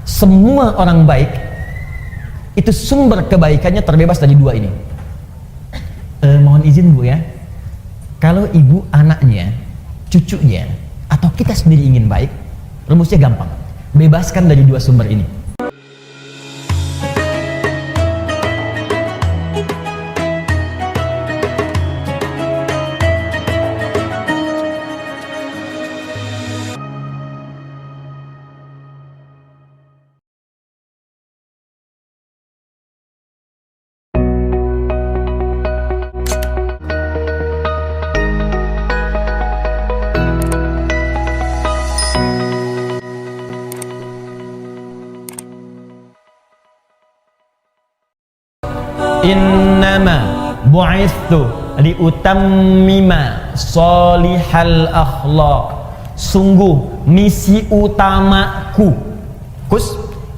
semua orang baik itu sumber kebaikannya terbebas dari dua ini. Mohon izin Bu ya, kalau ibu anaknya, cucunya, atau kita sendiri ingin baik, rumusnya gampang, bebaskan dari dua sumber ini. Innama bu'ithu liutammima salihal akhlaq. Sungguh misi utamaku,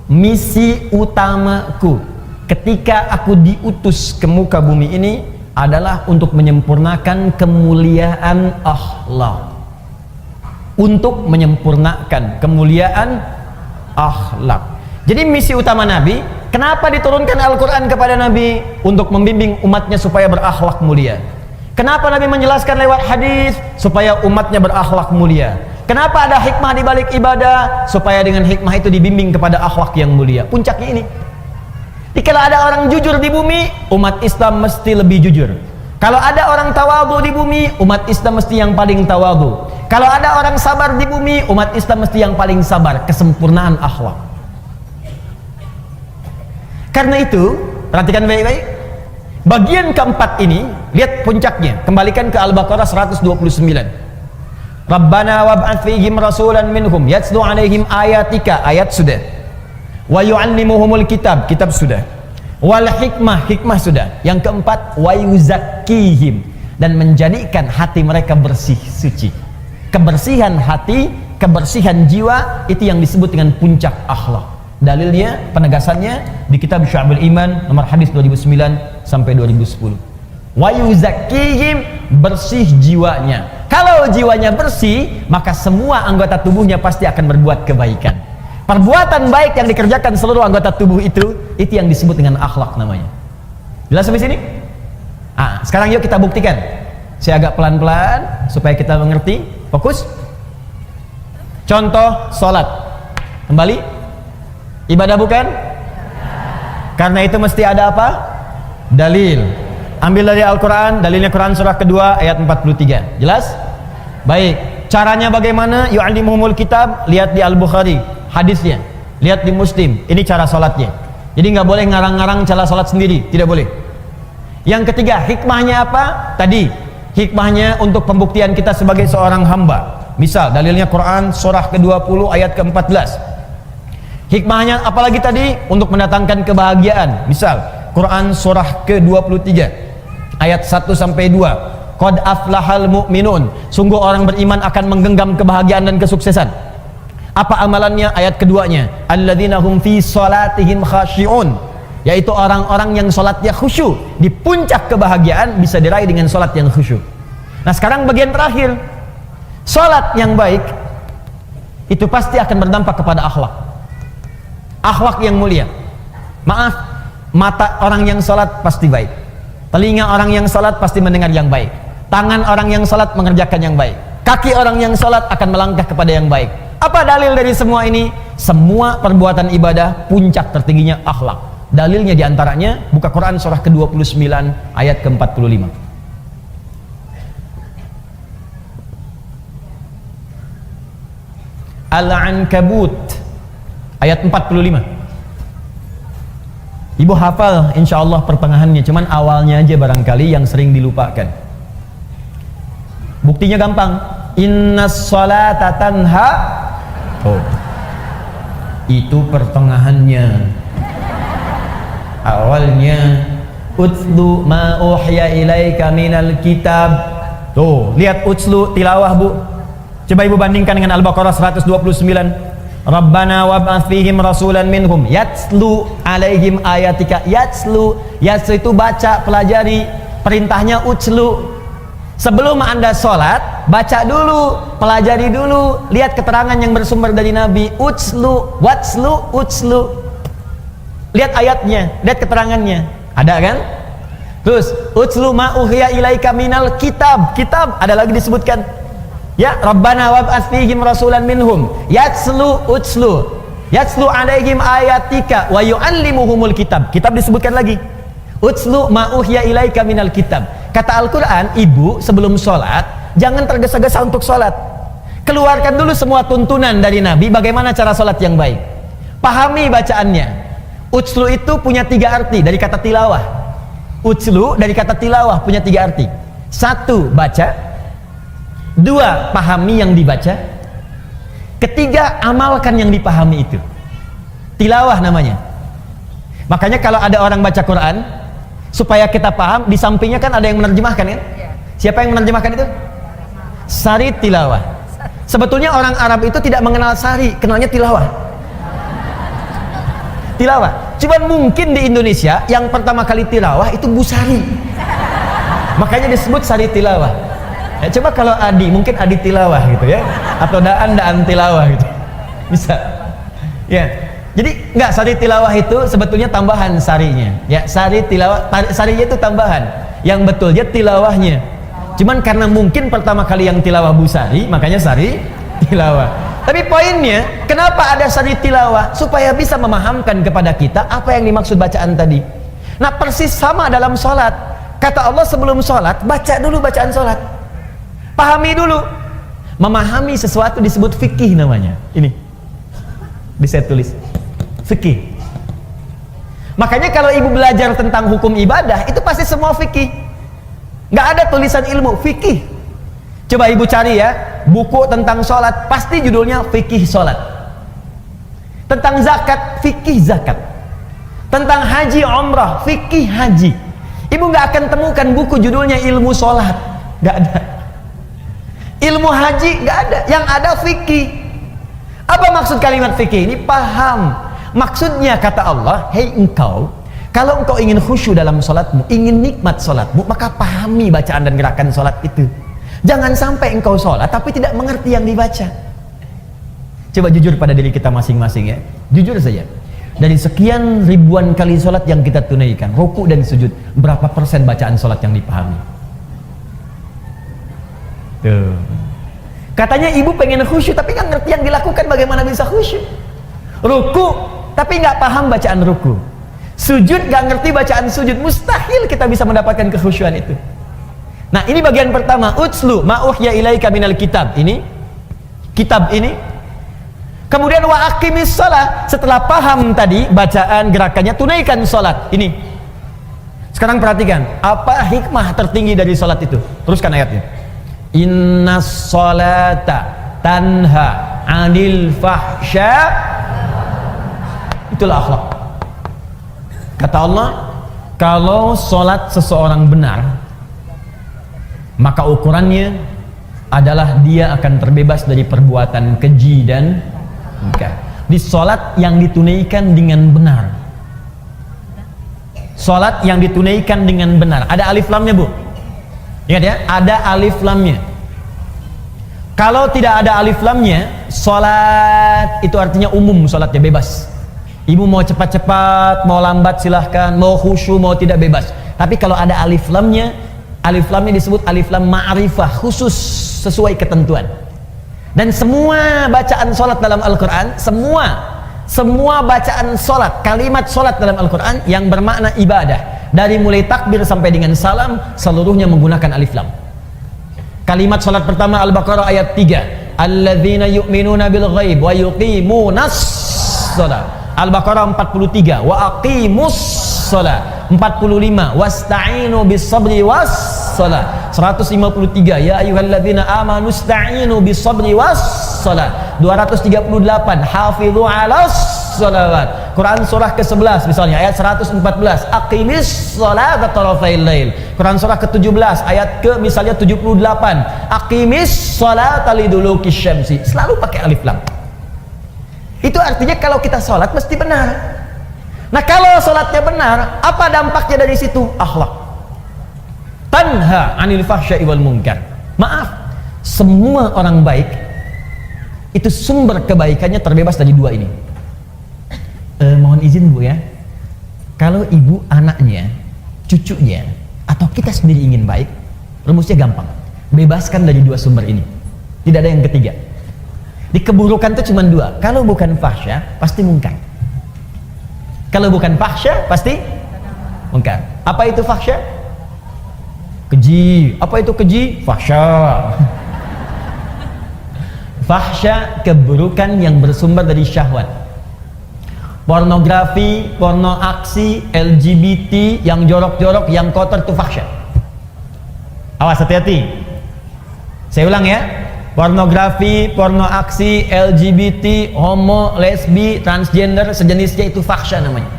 misi utamaku ketika aku diutus ke muka bumi ini adalah untuk menyempurnakan kemuliaan akhlak. Untuk menyempurnakan kemuliaan akhlak. Jadi misi utama Nabi, kenapa diturunkan Al-Quran kepada Nabi? Untuk membimbing umatnya supaya berakhlak mulia. Kenapa Nabi menjelaskan lewat hadis? Supaya umatnya berakhlak mulia. Kenapa ada hikmah di balik ibadah? Supaya dengan hikmah itu dibimbing kepada akhlak yang mulia. Puncaknya ini. Jika ada orang jujur di bumi, umat Islam mesti lebih jujur. Kalau ada orang tawadhu di bumi, umat Islam mesti yang paling tawadhu. Kalau ada orang sabar di bumi, umat Islam mesti yang paling sabar. Kesempurnaan akhlak. Karena itu, perhatikan baik-baik. Bagian keempat ini, lihat puncaknya. Kembalikan ke Al-Baqarah 129. Rabbana wab'ats fihim rasulan minhum yatslu 'alaihim ayatika, ayat sudah. Wa yu'allimuhumul kitab, kitab sudah. Wal hikmah, hikmah sudah. Yang keempat, wa yuzakkihim, dan menjadikan hati mereka bersih, suci. Kebersihan hati, kebersihan jiwa, itu yang disebut dengan puncak akhlak. Dalilnya, penegasannya di kitab Syu'abul Iman nomor hadis 2009 sampai 2010. Wa yuzakkihim, bersih jiwanya. Kalau jiwanya bersih, maka semua anggota tubuhnya pasti akan berbuat kebaikan. Perbuatan baik yang dikerjakan seluruh anggota tubuh itu yang disebut dengan akhlak namanya. Jelas sampai sini? Sekarang yuk kita buktikan. Saya agak pelan-pelan supaya kita mengerti. Fokus. Contoh salat. Kembali. Ibadah bukan? Karena itu mesti ada apa? Dalil. Ambil dari Al-Quran, dalilnya Quran surah kedua ayat 43. Jelas? Baik. Caranya bagaimana? Yu'allimuhumul kitab, lihat di Al-Bukhari hadisnya, lihat di Muslim. Ini cara salatnya. Jadi nggak boleh ngarang-ngarang cara salat sendiri, tidak boleh. Yang ketiga, hikmahnya apa? Tadi hikmahnya untuk pembuktian kita sebagai seorang hamba. Misal dalilnya Quran surah ke-20 ayat ke-14. Hikmahnya apalagi tadi? Untuk mendatangkan kebahagiaan. Misal Quran surah ke-23 ayat 1 sampai 2. Qad aflahal mu'minun, sungguh orang beriman akan menggenggam kebahagiaan dan kesuksesan. Apa amalannya? Ayat keduanya, alladzina hum fi salatihim khashi'un, yaitu orang-orang yang salatnya khusyuk. Di puncak kebahagiaan bisa diraih dengan salat yang khusyuk. Nah, sekarang bagian terakhir. Salat yang baik itu pasti akan berdampak kepada akhlak. Akhlak yang mulia. Maaf, mata orang yang salat pasti baik. Telinga orang yang salat pasti mendengar yang baik. Tangan orang yang salat mengerjakan yang baik. Kaki orang yang salat akan melangkah kepada yang baik. Apa dalil dari semua ini? Semua perbuatan ibadah puncak tertingginya akhlak. Dalilnya diantaranya buka Quran surah ke-29 ayat ke-45. Al-Ankabut ayat 45. Ibu hafal insyaallah pertengahannya, cuman awalnya aja barangkali yang sering dilupakan. Buktinya gampang. Innas salata tanha. Itu pertengahannya. Awalnya utlu ma uhya ilaika minal kitab. Lihat utslu tilawah Bu. Coba Ibu bandingkan dengan Al-Baqarah 129. Rabbana wab'ats fihim rasulan minhum yatslu 'alaihim ayatika. Yatslu itu baca, pelajari. Perintahnya utslu. Sebelum Anda sholat, baca dulu, pelajari dulu, lihat keterangan yang bersumber dari Nabi. Utslu, watslu, utslu. Lihat ayatnya, lihat keterangannya. Ada kan? Terus utslu ma uhiya ilaika minal kitab. Kitab ada lagi disebutkan. Ya, Rabbana wab'ats fihim rasulan minhum yatslu utslu. Yatslu alaihim ayatika wa yu'allimuhumul kitab. Kitab disebutkan lagi. Utslu ma uhiya ilaika minal kitab. Kata Al-Qur'an, ibu sebelum sholat jangan tergesa-gesa untuk sholat. Keluarkan dulu semua tuntunan dari Nabi bagaimana cara sholat yang baik. Pahami bacaannya. Utslu itu punya 3 arti dari kata tilawah. Utslu dari kata tilawah punya 3 arti. 1, baca. 2, pahami yang dibaca. 3, amalkan yang dipahami itu. Tilawah namanya. Makanya kalau ada orang baca Quran, supaya kita paham, di sampingnya kan ada yang menerjemahkan kan? Siapa yang menerjemahkan itu? Sari tilawah. Sebetulnya orang Arab itu tidak mengenal sari, kenalnya tilawah. Tilawah. Cuman mungkin di Indonesia yang pertama kali tilawah itu Busari. Makanya disebut sari tilawah. Ya, coba kalau Adi, mungkin Adi tilawah gitu ya, atau Daan tilawah gitu, bisa. Ya, jadi enggak, sari tilawah itu sebetulnya tambahan sarinya. Ya, sari tilawah, sarinya itu tambahan. Yang betulnya tilawahnya. Cuman karena mungkin pertama kali yang tilawah Busari, makanya sari tilawah. Tapi poinnya, kenapa ada sari tilawah? Supaya bisa memahamkan kepada kita apa yang dimaksud bacaan tadi. Nah, persis sama dalam sholat. Kata Allah sebelum sholat, baca dulu bacaan sholat. Pahami dulu. Memahami sesuatu disebut fikih namanya. Ini bisa tulis fikih. Makanya kalau ibu belajar tentang hukum ibadah, itu pasti semua fikih. Nggak ada tulisan ilmu fikih. Coba ibu cari ya, buku tentang sholat, pasti judulnya fikih sholat. Tentang zakat, fikih zakat. Tentang haji umrah, fikih haji. Ibu nggak akan temukan buku judulnya ilmu sholat. Nggak ada. Ilmu haji nggak ada, yang ada fikih. Apa maksud kalimat fikih ini? Paham. Maksudnya kata Allah, hei engkau, kalau engkau ingin khusyuk dalam sholatmu, ingin nikmat sholatmu, maka pahami bacaan dan gerakan sholat itu. Jangan sampai engkau sholat tapi tidak mengerti yang dibaca. Coba jujur pada diri kita masing-masing ya, jujur saja. Dari sekian ribuan kali sholat yang kita tunaikan, ruku dan sujud, berapa persen bacaan sholat yang dipahami? Tuh. Katanya ibu pengen khusyuk tapi nggak ngerti yang dilakukan, bagaimana bisa khusyuk? Ruku tapi nggak paham bacaan ruku, sujud nggak ngerti bacaan sujud, mustahil kita bisa mendapatkan kekhusyuan itu. Nah, ini bagian pertama, utslu ma uhya ilaika minal kitab. Ini kitab ini. Kemudian wa aqimis shalah, setelah paham tadi bacaan gerakannya, tunaikan salat. Ini. Sekarang perhatikan, apa hikmah tertinggi dari salat itu? Teruskan ayatnya. Innas sholata tanha 'anil fahsya. Itulah akhlak. Kata Allah, kalau sholat seseorang benar, maka ukurannya adalah dia akan terbebas dari perbuatan keji dan mungkar. Di sholat yang ditunaikan dengan benar, sholat yang ditunaikan dengan benar, ada alif lamnya bu, ingat ya, ada alif lamnya. Kalau tidak ada alif lamnya, sholat itu artinya umum, sholatnya bebas. Ibu mau cepat-cepat, mau lambat silahkan, mau khusyuk, mau tidak, bebas. Tapi kalau ada alif lamnya disebut alif lam ma'rifah, khusus sesuai ketentuan. Dan semua bacaan sholat dalam Al-Quran, semua bacaan sholat, kalimat sholat dalam Al-Quran yang bermakna ibadah, dari mulai takbir sampai dengan salam, seluruhnya menggunakan alif lam. Kalimat sholat pertama Al-Baqarah ayat 3, alladzina yu'minuna bil ghaib wa yuqimunas sholat. Al-Baqarah 43, wa aqimus sholat. 45, wasta'inu bis sabri was sholat. 153, ya ayyuhalladzina amanu ista'inu bis sabri was sholat. 238, hafidhu alas sholawat. Quran surah ke-11 misalnya ayat 114, aqimis sholat tarafail lail. Quran surah ke-17 ayat ke misalnya 78, aqimis sholat liduluki syamsi. Selalu pakai alif lam. Itu artinya kalau kita sholat mesti benar. Nah, kalau sholatnya benar, apa dampaknya dari situ? Akhlak. Tanha 'anil fahsya'i wal munkar. Maaf, Semua orang baik itu sumber kebaikannya terbebas dari dua ini. Mohon izin Bu ya, kalau ibu, anaknya, cucunya, atau kita sendiri ingin baik, rumusnya gampang, bebaskan dari dua sumber ini, tidak ada yang ketiga. Di keburukan itu cuma dua, kalau bukan fahsya pasti mungkar, kalau bukan fahsya pasti mungkar. Apa itu fahsya? Keji. Apa itu keji? Fahsya. Fahsya keburukan yang bersumber dari syahwat. Pornografi, porno aksi, LGBT, yang jorok-jorok, yang kotor itu fahsya. Awas, hati-hati. Saya ulang ya. Pornografi, porno aksi, LGBT, homo, lesbi, transgender, sejenisnya itu fahsya namanya.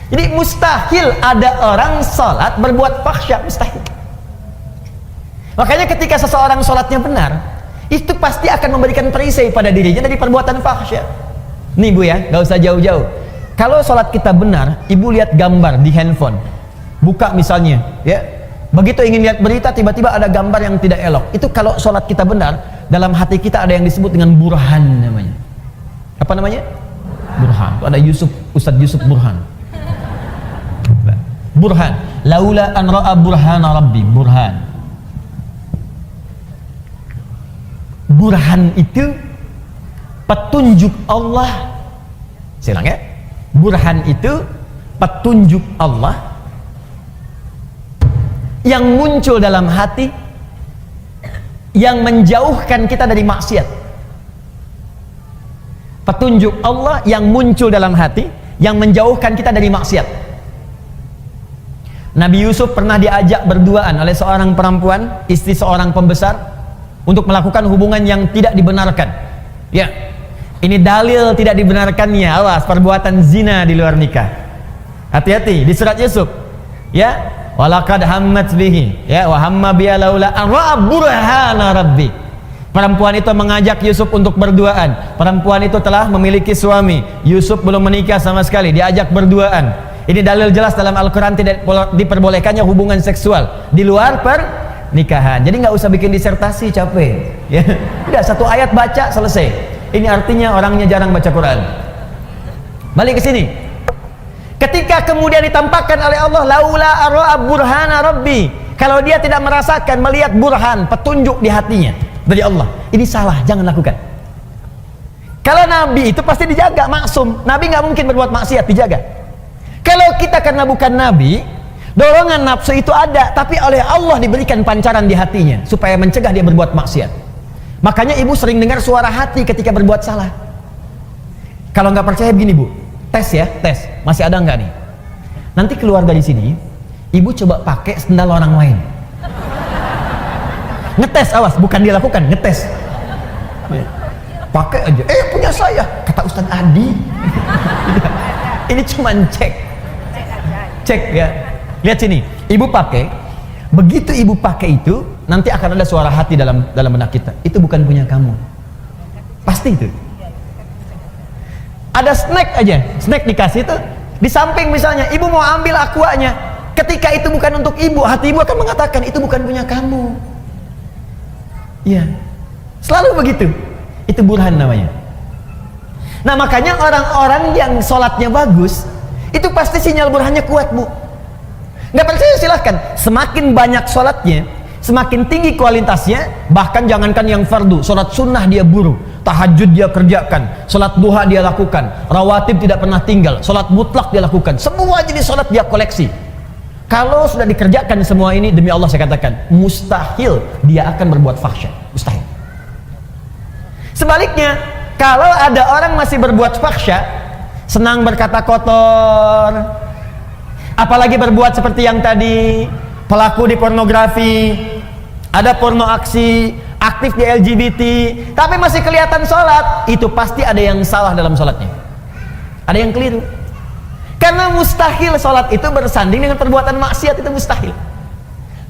Jadi mustahil ada orang sholat berbuat fahsya, mustahil. Makanya ketika seseorang sholatnya benar, itu pasti akan memberikan perisai pada dirinya dari perbuatan fahsya. Nih Bu ya, gak usah jauh-jauh. Kalau sholat kita benar, ibu lihat gambar di handphone, buka misalnya, ya, begitu ingin lihat berita, tiba-tiba ada gambar yang tidak elok. Itu kalau sholat kita benar, dalam hati kita ada yang disebut dengan burhan namanya. Apa namanya? Burhan. Itu ada Ustadz Yusuf Burhan. Burhan, laula an ra'a burhana rabbi. Burhan. Burhan itu petunjuk Allah. Saya ulang ya. Burhan itu petunjuk Allah yang muncul dalam hati, yang menjauhkan kita dari maksiat. Petunjuk Allah yang muncul dalam hati, yang menjauhkan kita dari maksiat. Nabi Yusuf pernah diajak berduaan oleh seorang perempuan, istri seorang pembesar, untuk melakukan hubungan yang tidak dibenarkan. Ya, ini dalil tidak dibenarkannya. Awas, perbuatan zina di luar nikah. Hati-hati di surat Yusuf. Ya, walaqad hammat bihi, ya, wa hamma biya laula an ra'a burhana rabbi. Perempuan itu mengajak Yusuf untuk berduaan. Perempuan itu telah memiliki suami. Yusuf belum menikah sama sekali, diajak berduaan. Ini dalil jelas dalam Al-Quran tidak diperbolehkannya hubungan seksual di luar pernikahan. Jadi nggak usah bikin disertasi, capek. Ya, tidak, satu ayat baca selesai. Ini artinya orangnya jarang baca Quran. Balik ke sini. Ketika kemudian ditampakkan oleh Allah, laula ara'a burhana rabbi, kalau dia tidak merasakan, melihat burhan, petunjuk di hatinya dari Allah, ini salah, jangan lakukan. Kalau Nabi itu pasti dijaga, maksum. Nabi nggak mungkin berbuat maksiat, dijaga. Kalau kita karena bukan Nabi, dorongan nafsu itu ada, tapi oleh Allah diberikan pancaran di hatinya supaya mencegah dia berbuat maksiat. Makanya ibu sering dengar suara hati ketika berbuat salah. Kalau nggak percaya begini Bu, tes ya, tes. Masih ada nggak nih? Nanti keluar dari sini, ibu coba pakai sendal orang lain. Ngetes, awas, bukan dia lakukan, ngetes. Pakai aja, punya saya, kata Ustadz Adi. Ini cuman cek ya. Lihat sini, ibu pakai, begitu ibu pakai itu, nanti akan ada suara hati dalam benak kita. Itu bukan punya kamu, pasti itu. Ada snack aja, snack dikasih itu, di samping misalnya ibu mau ambil aquanya, ketika itu bukan untuk ibu, hati ibu akan mengatakan itu bukan punya kamu. Iya, selalu begitu. Itu burhan namanya. Nah makanya orang-orang yang sholatnya bagus, itu pasti sinyal burhannya kuat Bu. Nggak percaya silahkan. Semakin banyak sholatnya, semakin tinggi kualitasnya. Bahkan jangankan yang fardu, sholat sunnah dia buru, tahajud dia kerjakan, sholat duha dia lakukan, rawatib tidak pernah tinggal, sholat mutlak dia lakukan, semua jenis sholat dia koleksi. Kalau sudah dikerjakan semua ini, demi Allah saya katakan, mustahil dia akan berbuat fahsya, mustahil. Sebaliknya, kalau ada orang masih berbuat fahsya, senang berkata kotor, apalagi berbuat seperti yang tadi, pelaku di pornografi, ada porno aksi, aktif di LGBT, tapi masih kelihatan sholat, itu pasti ada yang salah dalam sholatnya, ada yang keliru. Karena mustahil sholat itu bersanding dengan perbuatan maksiat, itu mustahil.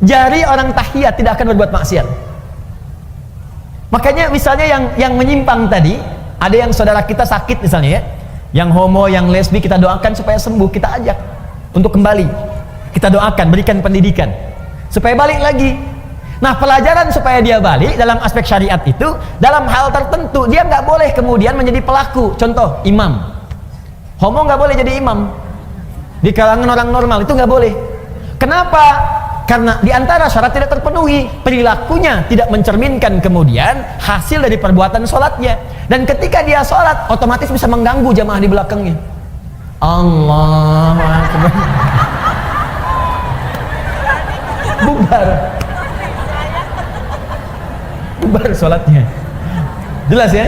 Jari orang tahiyat tidak akan berbuat maksiat. Makanya misalnya yang menyimpang tadi, ada yang saudara kita sakit misalnya ya, yang homo, yang lesbi, kita doakan supaya sembuh, kita ajak untuk kembali, kita doakan, berikan pendidikan supaya balik lagi. Nah, pelajaran supaya dia balik dalam aspek syariat itu, dalam hal tertentu dia nggak boleh kemudian menjadi pelaku. Contoh, imam. Homo nggak boleh jadi imam. Di kalangan orang normal itu nggak boleh. Kenapa? Karena di antara syarat tidak terpenuhi, perilakunya tidak mencerminkan kemudian hasil dari perbuatan sholatnya. Dan ketika dia sholat, otomatis bisa mengganggu jamaah di belakangnya. Allahu Akbar. Bubar. Bubar sholatnya. Jelas ya?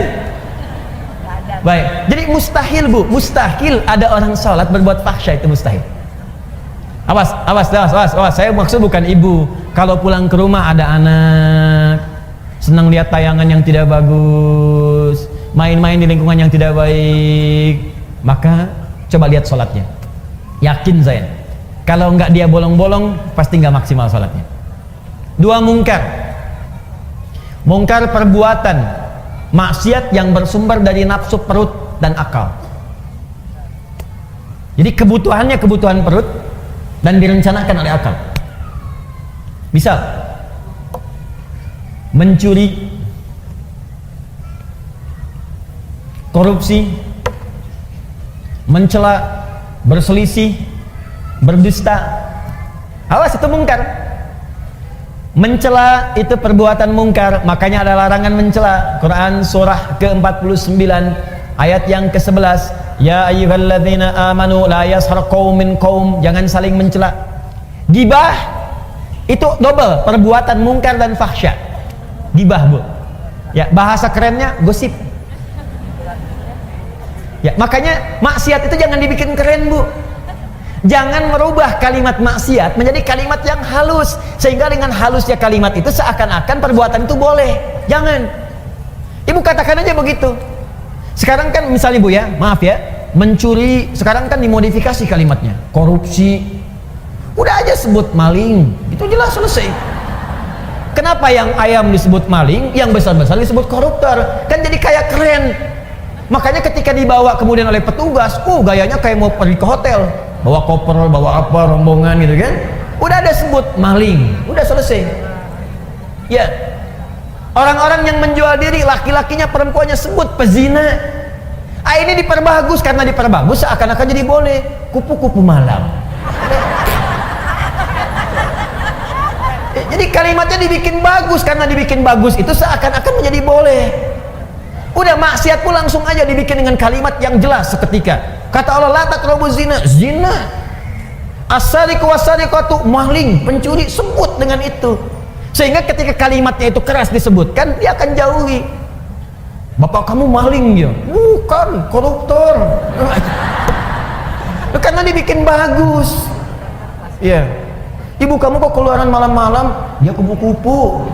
Baik. Jadi mustahil, Bu. Mustahil ada orang sholat berbuat fahsya, itu mustahil. Awas. Saya maksud bukan ibu. Kalau pulang ke rumah ada anak, senang lihat tayangan yang tidak bagus, main-main di lingkungan yang tidak baik, maka coba lihat sholatnya. Yakin saya, kalau enggak dia bolong-bolong, pasti enggak maksimal sholatnya. Dua, mungkar perbuatan maksiat yang bersumber dari nafsu perut dan akal. Jadi kebutuhannya kebutuhan perut dan direncanakan oleh akal. Misal mencuri, korupsi, mencela, berselisih, berdusta. Awas, itu mungkar. Mencela itu perbuatan mungkar, makanya ada larangan mencela. Quran surah ke-49 ayat yang ke-11, ya ayyuhalladzina amanu la yaskhar qaumin qaum, jangan saling mencela. Gibah itu double, perbuatan mungkar dan fahsya. Gibah, Bu. Ya, bahasa kerennya gosip. Ya, makanya maksiat itu jangan dibikin keren, Bu. Jangan merubah kalimat maksiat menjadi kalimat yang halus, sehingga dengan halusnya kalimat itu seakan-akan perbuatan itu boleh. Jangan. Ibu katakan aja begitu. Sekarang kan misalnya, Bu, ya, maaf ya, mencuri sekarang kan dimodifikasi kalimatnya. Korupsi, udah aja sebut maling, itu jelas selesai. Kenapa yang ayam disebut maling, yang besar-besar disebut koruptor? Kan jadi kayak keren. Makanya ketika dibawa kemudian oleh petugas, gayanya kayak mau pergi ke hotel, bawa koper, bawa apa, rombongan gitu kan. Udah ada sebut maling, udah selesai. Ya, orang-orang yang menjual diri, laki-lakinya, perempuannya sebut pezina. Ini diperbagus, karena diperbagus seakan-akan jadi boleh. Kupu-kupu malam. Jadi kalimatnya dibikin bagus, karena dibikin bagus itu seakan-akan menjadi boleh. Udah, maksiat pun langsung aja dibikin dengan kalimat yang jelas seketika. Kata Allah, la taqrabu zina, zina. As-sariqu was-sariqatu, maling, pencuri, sebut dengan itu. Sehingga ketika kalimatnya itu keras disebutkan, dia akan jauhi. Bapak kamu maling ya? Bukan, koruptor. Karena dibikin bagus. Iya. Ibu kamu kok keluaran malam-malam? Dia kupu-kupu.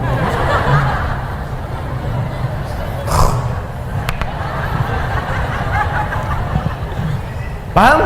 Paham?